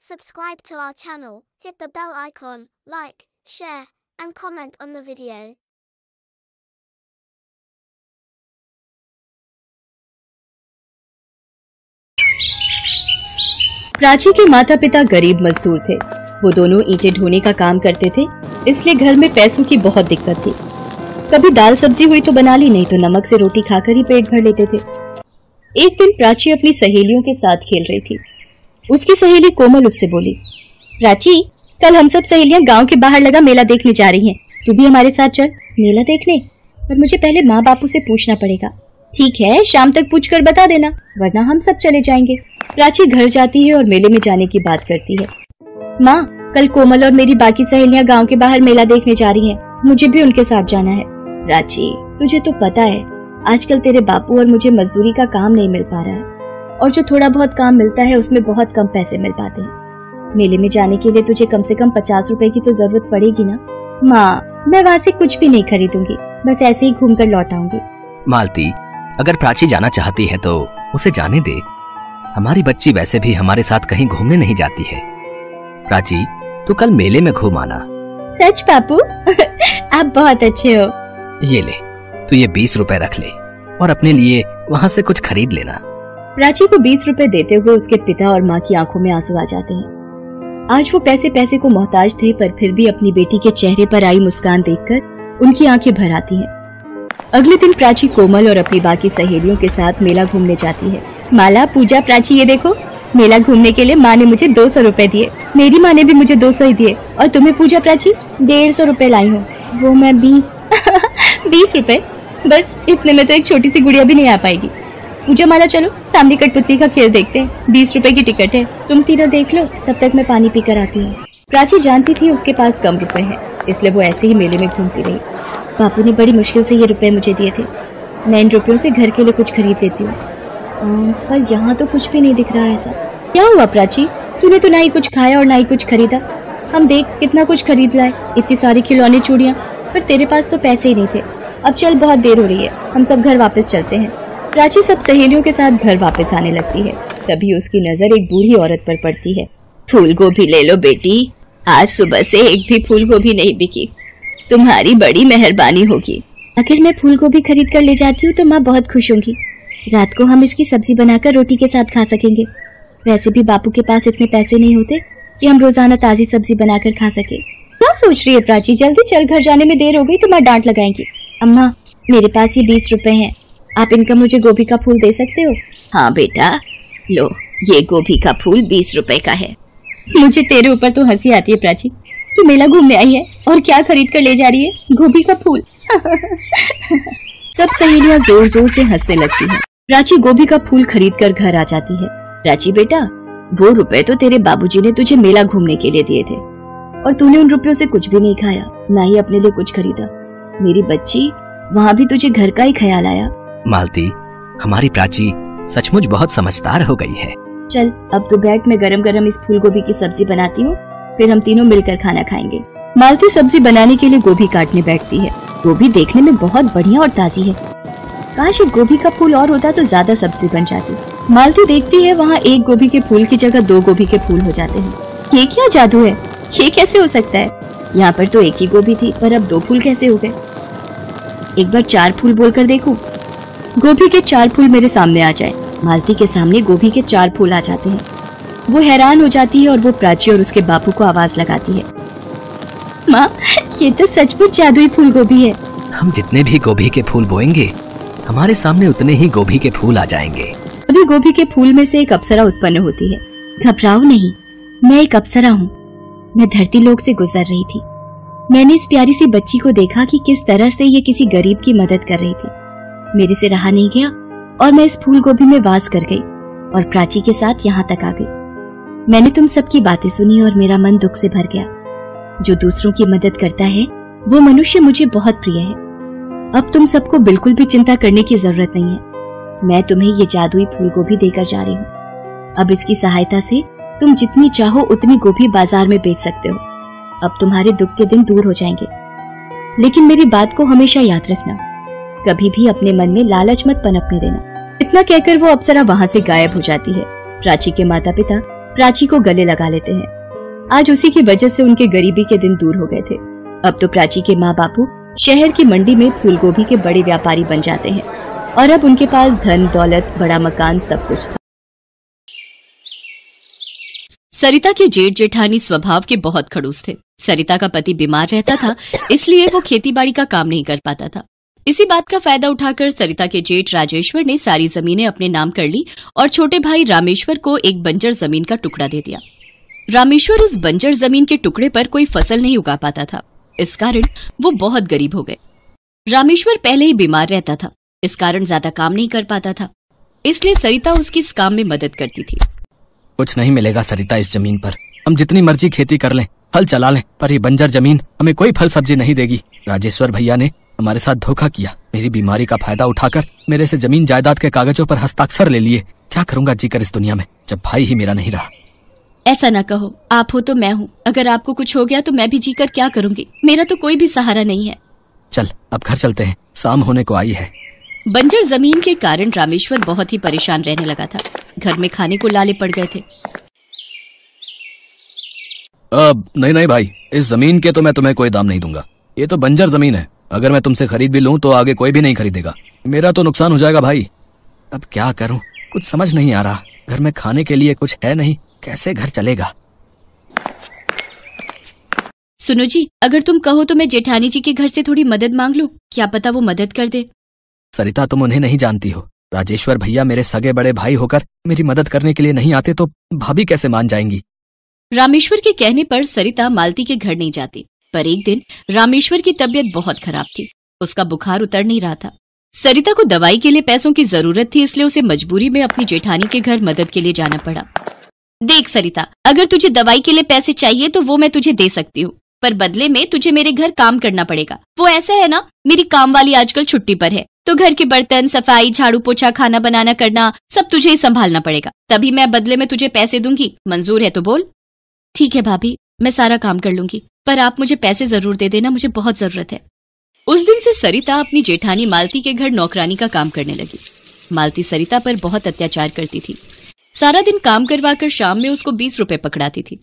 Subscribe to our channel, hit the bell icon, like, share, and comment on the video. Prachi के माता पिता गरीब मजदूर थे। वो दोनों ईंटें ढोने का काम करते थे, इसलिए घर में पैसों की बहुत दिक्कत थी। कभी दाल सब्जी हुई तो बना ली, नहीं तो नमक से रोटी खाकर ही पेट भर लेते थे। एक दिन प्राची अपनी सहेलियों के साथ खेल रही थी। उसकी सहेली कोमल उससे बोली, प्राची, कल हम सब सहेलियां गांव के बाहर लगा मेला देखने जा रही हैं। तू भी हमारे साथ चल मेला देखने, पर मुझे पहले माँ बापू से पूछना पड़ेगा। ठीक है, शाम तक पूछकर बता देना, वरना हम सब चले जाएंगे। प्राची घर जाती है और मेले में जाने की बात करती है। माँ, कल कोमल और मेरी बाकी सहेलियां गांव के बाहर मेला देखने जा रही हैं, मुझे भी उनके साथ जाना है। प्राची, तुझे तो पता है आजकल तेरे बापू और मुझे मजदूरी का काम नहीं मिल पा रहा है, और जो थोड़ा बहुत काम मिलता है उसमें बहुत कम पैसे मिल पाते हैं। मेले में जाने के लिए तुझे कम से कम 50 रुपए की तो जरूरत पड़ेगी ना। माँ, मैं वहाँ से कुछ भी नहीं खरीदूंगी, बस ऐसे ही घूमकर लौट आऊंगी। मालती, अगर प्राची जाना चाहती है तो उसे जाने दे। हमारी बच्ची वैसे भी हमारे साथ कहीं घूमने नहीं जाती है। प्राची, तू कल मेले में घूम आना। सच बापू? आप बहुत अच्छे हो। ये ले, तू ये 20 रुपए रख ले और अपने लिए वहाँ से कुछ खरीद लेना। प्राची को 20 रुपए देते हुए उसके पिता और माँ की आंखों में आंसू आ जाते हैं। आज वो पैसे को मोहताज थे, पर फिर भी अपनी बेटी के चेहरे पर आई मुस्कान देखकर उनकी आंखें भर आती हैं। अगले दिन प्राची कोमल और अपनी बाकी सहेलियों के साथ मेला घूमने जाती है। माला, पूजा, प्राची, ये देखो, मेला घूमने के लिए माँ ने मुझे 200 रुपए दिए। मेरी माँ ने भी मुझे 200 ही दिए। और तुम्हें पूजा, प्राची? 150 रुपए लाई हूँ। वो मैं 20 रुपए? बस इतने में तो एक छोटी सी गुड़िया भी नहीं आ पाएगी। पूजा, माला, चलो सामने कठपुतली का खेल देखते हैं, 20 रुपए की टिकट है, तुम तीनों देख लो, तब तक मैं पानी पीकर आती हूँ। प्राची जानती थी उसके पास कम रुपए हैं, इसलिए वो ऐसे ही मेले में घूमती रही। बापू ने बड़ी मुश्किल से ये रुपए मुझे दिए थे, मैं इन रुपयों से घर के लिए कुछ खरीद लेती हूँ। पर यहाँ तो कुछ भी नहीं दिख रहा ऐसा। क्या हुआ प्राची? तूने तो ना ही कुछ खाया और ना ही कुछ खरीदा। हम देख कितना कुछ खरीद लाए, इतनी सारी खिलौने, चूड़ियाँ, पर तेरे पास तो पैसे ही नहीं थे। अब चल, बहुत देर हो रही है, हम सब घर वापस चलते हैं। प्राची सब सहेलियों के साथ घर वापस आने लगती है। तभी उसकी नजर एक बूढ़ी औरत पर पड़ती है। फूल गोभी ले लो बेटी, आज सुबह से एक भी फूल गोभी नहीं बिकी, तुम्हारी बड़ी मेहरबानी होगी। अगर मैं फूल गोभी खरीद कर ले जाती हूँ तो माँ बहुत खुश होंगी। रात को हम इसकी सब्जी बनाकर रोटी के साथ खा सकेंगे। वैसे भी बापू के पास इतने पैसे नहीं होते कि हम रोजाना ताजी सब्जी बनाकर खा सके। क्या सोच रही है प्राची? जल्दी चल, घर जाने में देर हो गई तो माँ डांट लगाएंगी। अम्मा, मेरे पास ये 20 रुपए हैं, आप इनका मुझे गोभी का फूल दे सकते हो? हाँ बेटा, लो, ये गोभी का फूल 20 रुपए का है। मुझे तेरे ऊपर तो हंसी आती है प्राची। तू मेला घूमने आई है और क्या खरीद कर ले जा रही है? गोभी का फूल। सब सहेलियां जोर जोर से हंसने लगती हैं। प्राची गोभी का फूल खरीद कर घर आ जाती है। प्राची बेटा, वो रुपए तो तेरे बाबूजी ने तुझे मेला घूमने के लिए दिए थे, और तूने उन रुपयों से कुछ भी नहीं खाया, ना ही अपने लिए कुछ खरीदा। मेरी बच्ची, वहाँ भी तुझे घर का ही ख्याल आया। मालती, हमारी प्राची सचमुच बहुत समझदार हो गई है। चल, अब तो बैठ, मैं गरम गरम इस फूल गोभी की सब्जी बनाती हूँ, फिर हम तीनों मिलकर खाना खाएंगे। मालती सब्जी बनाने के लिए गोभी काटने बैठती है। गोभी देखने में बहुत बढ़िया और ताजी है। काश एक गोभी का फूल और होता तो ज्यादा सब्जी बन जाती। मालती देखती है वहाँ एक गोभी के फूल की जगह 2 गोभी के फूल हो जाते हैं। ये क्या जादू है? ये कैसे हो सकता है? यहाँ पर तो एक ही गोभी थी, पर अब 2 फूल कैसे हो गए? एक बार 4 फूल बोलकर देखूं। गोभी के 4 फूल मेरे सामने आ जाए। मालती के सामने गोभी के 4 फूल आ जाते हैं। वो हैरान हो जाती है और वो प्राची और उसके बापू को आवाज लगाती है। माँ, ये तो सचमुच जादुई फूल गोभी है। हम जितने भी गोभी के फूल बोएंगे, हमारे सामने उतने ही गोभी के फूल आ जाएंगे। अभी गोभी के फूल में से एक अप्सरा उत्पन्न होती है। घबराओ नहीं, मैं एक अप्सरा हूँ। मैं धरती लोक से गुजर रही थी। मैंने इस प्यारी सी बच्ची को देखा कि किस तरह से ये किसी गरीब की मदद कर रही थी। मेरे से रहा नहीं गया और मैं इस फूल गोभी में वास कर गई और प्राची के साथ यहाँ तक आ गई। मैंने तुम सबकी बातें सुनी और मेरा मन दुख से भर गया। जो दूसरों की मदद करता है वो मनुष्य मुझे बहुत प्रिय है। अब तुम सबको बिल्कुल भी चिंता करने की जरूरत नहीं है। मैं तुम्हें ये जादुई फूल गोभी देकर जा रही हूँ। अब इसकी सहायता से तुम जितनी चाहो उतनी गोभी बाजार में बेच सकते हो। अब तुम्हारे दुख के दिन दूर हो जाएंगे। लेकिन मेरी बात को हमेशा याद रखना, कभी भी अपने मन में लालच मत पनपने देना। इतना कहकर वो अप्सरा वहाँ से गायब हो जाती है। प्राची के माता पिता प्राची को गले लगा लेते हैं। आज उसी की वजह से उनके गरीबी के दिन दूर हो गए थे। अब तो प्राची के माँ बापू शहर की मंडी में फूलगोभी के बड़े व्यापारी बन जाते हैं और अब उनके पास धन दौलत, बड़ा मकान, सब कुछ था। सरिता के जेठ जेठानी स्वभाव के बहुत खड़ूस थे। सरिता का पति बीमार रहता था, इसलिए वो खेतीबाड़ी का काम नहीं कर पाता था। इसी बात का फायदा उठाकर सरिता के जेठ राजेश्वर ने सारी जमीनें अपने नाम कर ली और छोटे भाई रामेश्वर को एक बंजर जमीन का टुकड़ा दे दिया। रामेश्वर उस बंजर जमीन के टुकड़े पर कोई फसल नहीं उगा पाता था, इस कारण वो बहुत गरीब हो गए। रामेश्वर पहले ही बीमार रहता था, इस कारण ज्यादा काम नहीं कर पाता था, इसलिए सरिता उसकी इस काम में मदद करती थी। कुछ नहीं मिलेगा सरिता इस जमीन पर। हम जितनी मर्जी खेती कर लें, हल चला लें, पर ये बंजर जमीन हमें कोई फल सब्जी नहीं देगी। राजेश्वर भैया ने हमारे साथ धोखा किया। मेरी बीमारी का फायदा उठाकर मेरे से जमीन जायदाद के कागजों पर हस्ताक्षर ले लिए। क्या करूंगा जीकर इस दुनिया में जब भाई ही मेरा नहीं रहा। ऐसा न कहो, आप हो तो मैं हूँ। अगर आपको कुछ हो गया तो मैं भी जीकर क्या करूंगी? मेरा तो कोई भी सहारा नहीं है। चल अब घर चलते हैं, शाम होने को आई है। बंजर जमीन के कारण रामेश्वर बहुत ही परेशान रहने लगा था। घर में खाने को लाले पड़ गए थे। नहीं भाई, इस जमीन के तो मैं तुम्हें कोई दाम नहीं दूंगा। ये तो बंजर जमीन है, अगर मैं तुमसे खरीद भी लूं तो आगे कोई भी नहीं खरीदेगा। मेरा तो नुकसान हो जाएगा भाई। अब क्या करूं, कुछ समझ नहीं आ रहा। घर में खाने के लिए कुछ है नहीं, कैसे घर चलेगा। सुनो जी, अगर तुम कहो तो मैं जेठानी जी के घर से थोड़ी मदद मांग लूं, क्या पता वो मदद कर दे। सरिता, तुम उन्हें नहीं जानती हो। राजेश्वर भैया मेरे सगे बड़े भाई होकर मेरी मदद करने के लिए नहीं आते तो भाभी कैसे मान जाएंगी। रामेश्वर के कहने पर सरिता मालती के घर नहीं जाती, पर एक दिन रामेश्वर की तबीयत बहुत खराब थी। उसका बुखार उतर नहीं रहा था। सरिता को दवाई के लिए पैसों की जरूरत थी, इसलिए उसे मजबूरी में अपनी जेठानी के घर मदद के लिए जाना पड़ा। देख सरिता, अगर तुझे दवाई के लिए पैसे चाहिए तो वो मैं तुझे दे सकती हूँ, पर बदले में तुझे मेरे घर काम करना पड़ेगा। वो ऐसा है ना, मेरी काम वाली आजकल छुट्टी पर है, तो घर के बर्तन, सफाई, झाड़ू पोछा, खाना बनाना करना सब तुझे ही संभालना पड़ेगा। तभी मैं बदले में तुझे पैसे दूंगी। मंजूर है तो बोल। ठीक है भाभी, मैं सारा काम कर लूंगी, पर आप मुझे पैसे जरूर दे देना, मुझे बहुत जरूरत है। उस दिन से सरिता अपनी जेठानी मालती के घर नौकरानी का काम करने लगी। मालती सरिता पर बहुत अत्याचार करती थी। सारा दिन काम करवाकर शाम में उसको 20 रुपए पकड़ाती थी।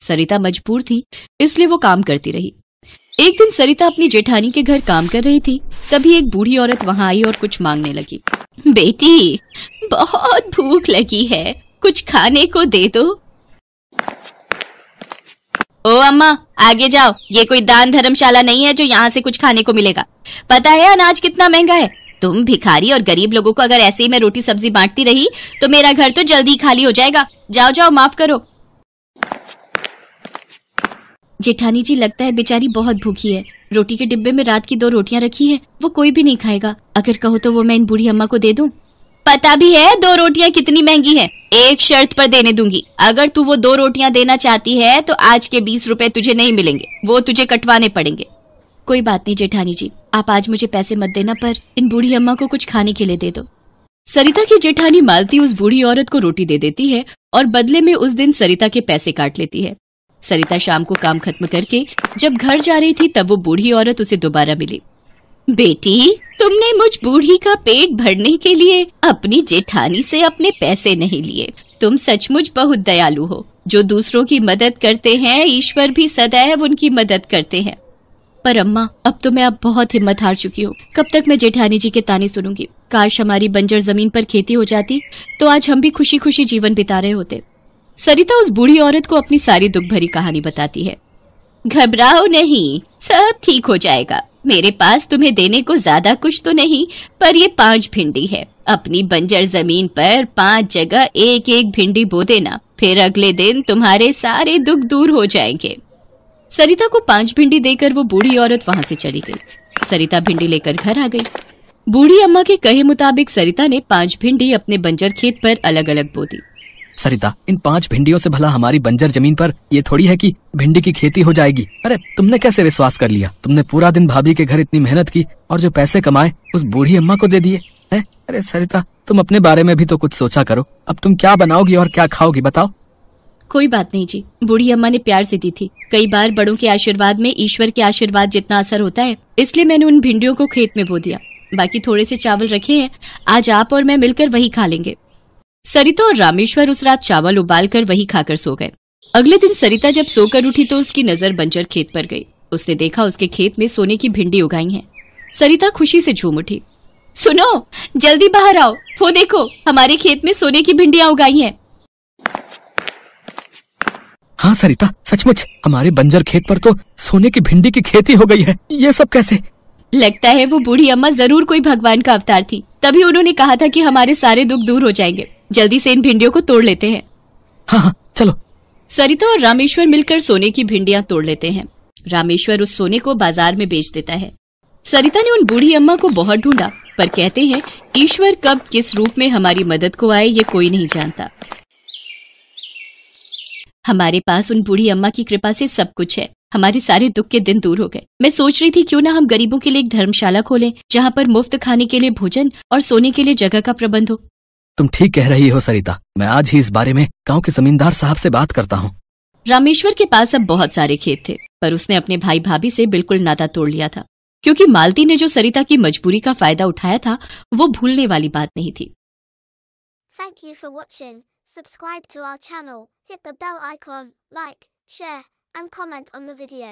सरिता मजबूर थी, इसलिए वो काम करती रही। एक दिन सरिता अपनी जेठानी के घर काम कर रही थी, तभी एक बूढ़ी औरत वहां आई और कुछ मांगने लगी। बेटी, बहुत भूख लगी है, कुछ खाने को दे दो। ओ अम्मा, आगे जाओ, ये कोई दान धर्मशाला नहीं है जो यहाँ से कुछ खाने को मिलेगा। पता है अनाज कितना महंगा है। तुम भिखारी और गरीब लोगों को अगर ऐसे ही मैं रोटी सब्जी बांटती रही तो मेरा घर तो जल्दी खाली हो जाएगा। जाओ जाओ, माफ करो। जेठानी जी, लगता है बेचारी बहुत भूखी है। रोटी के डिब्बे में रात की 2 रोटियां रखी हैं, वो कोई भी नहीं खाएगा। अगर कहो तो वो मैं इन बूढ़ी अम्मा को दे दूं। पता भी है 2 रोटियां कितनी महंगी हैं। एक शर्त पर देने दूंगी, अगर तू वो 2 रोटियां देना चाहती है तो आज के 20 रुपए तुझे नहीं मिलेंगे, वो तुझे कटवाने पड़ेंगे। कोई बात नहीं जेठानी जी, आप आज मुझे पैसे मत देना, पर इन बूढ़ी अम्मा को कुछ खाने के लिए दे दो। सरिता की जेठानी मालती उस बूढ़ी औरत को रोटी दे देती है और बदले में उस दिन सरिता के पैसे काट लेती है। सरिता शाम को काम खत्म करके जब घर जा रही थी तब वो बूढ़ी औरत उसे दोबारा मिली। बेटी, तुमने मुझ बूढ़ी का पेट भरने के लिए अपनी जेठानी से अपने पैसे नहीं लिए। तुम सचमुच बहुत दयालु हो। जो दूसरों की मदद करते हैं, ईश्वर भी सदैव उनकी मदद करते हैं। पर अम्मा, अब तो मैं बहुत हिम्मत हार चुकी हूँ। कब तक मैं जेठानी जी के ताने सुनूंगी। काश हमारी बंजर जमीन पर खेती हो जाती तो आज हम भी खुशी खुशी जीवन बिता रहे होते। सरिता उस बूढ़ी औरत को अपनी सारी दुख भरी कहानी बताती है। घबराओ नहीं, सब ठीक हो जाएगा। मेरे पास तुम्हें देने को ज्यादा कुछ तो नहीं, पर ये 5 भिंडी है। अपनी बंजर जमीन पर 5 जगह एक एक भिंडी बो देना, फिर अगले दिन तुम्हारे सारे दुख दूर हो जाएंगे। सरिता को 5 भिंडी देकर वो बूढ़ी औरत वहां से चली गई। सरिता भिंडी लेकर घर आ गई। बूढ़ी अम्मा के कहे मुताबिक सरिता ने 5 भिंडी अपने बंजर खेत पर अलग अलग बो दी। सरिता, इन 5 भिंडियों से भला हमारी बंजर जमीन पर ये थोड़ी है कि भिंडी की खेती हो जाएगी। अरे तुमने कैसे विश्वास कर लिया? तुमने पूरा दिन भाभी के घर इतनी मेहनत की और जो पैसे कमाए उस बूढ़ी अम्मा को दे दिए हैं? अरे सरिता, तुम अपने बारे में भी तो कुछ सोचा करो। अब तुम क्या बनाओगी और क्या खाओगी, बताओ। कोई बात नहीं जी, बूढ़ी अम्मा ने प्यार से दी थी। कई बार बड़ों के आशीर्वाद में ईश्वर के आशीर्वाद जितना असर होता है, इसलिए मैंने उन भिंडियों को खेत में बो दिया। बाकी थोड़े से चावल रखे हैं, आज आप और मैं मिलकर वही खा लेंगे। सरिता और रामेश्वर उस रात चावल उबालकर वही खाकर सो गए। अगले दिन सरिता जब सोकर उठी तो उसकी नजर बंजर खेत पर गई। उसने देखा उसके खेत में सोने की भिंडी उगाई हैं। सरिता खुशी से झूम उठी। सुनो, जल्दी बाहर आओ, वो देखो हमारे खेत में सोने की भिंडियां उगाई हैं। हाँ सरिता, सचमुच हमारे बंजर खेत पर तो सोने की भिंडी की खेती हो गई है। ये सब कैसे? लगता है वो बूढ़ी अम्मा जरूर कोई भगवान का अवतार थी, तभी उन्होंने कहा था कि हमारे सारे दुख दूर हो जाएंगे। जल्दी से इन भिंडियों को तोड़ लेते हैं। हाँ, चलो। सरिता और रामेश्वर मिलकर सोने की भिंडियां तोड़ लेते हैं। रामेश्वर उस सोने को बाजार में बेच देता है। सरिता ने उन बूढ़ी अम्मा को बहुत ढूंढा, पर कहते हैं ईश्वर कब किस रूप में हमारी मदद को आए ये कोई नहीं जानता। हमारे पास उन बूढ़ी अम्मा की कृपा से सब कुछ है। हमारे सारे दुख के दिन दूर हो गए। मैं सोच रही थी क्यों ना हम गरीबों के लिए एक धर्मशाला खोलें, जहाँ पर मुफ्त खाने के लिए भोजन और सोने के लिए जगह का प्रबंध हो। तुम ठीक कह रही हो सरिता, मैं आज ही इस बारे में गांव के जमींदार साहब से बात करता हूँ। रामेश्वर के पास अब बहुत सारे खेत थे, पर उसने अपने भाई भाभी से बिल्कुल नाता तोड़ लिया था, क्योंकि मालती ने जो सरिता की मजबूरी का फायदा उठाया था वो भूलने वाली बात नहीं थी। Thank you for watching. Subscribe to our channel, hit the bell icon, like, share, and comment on the video.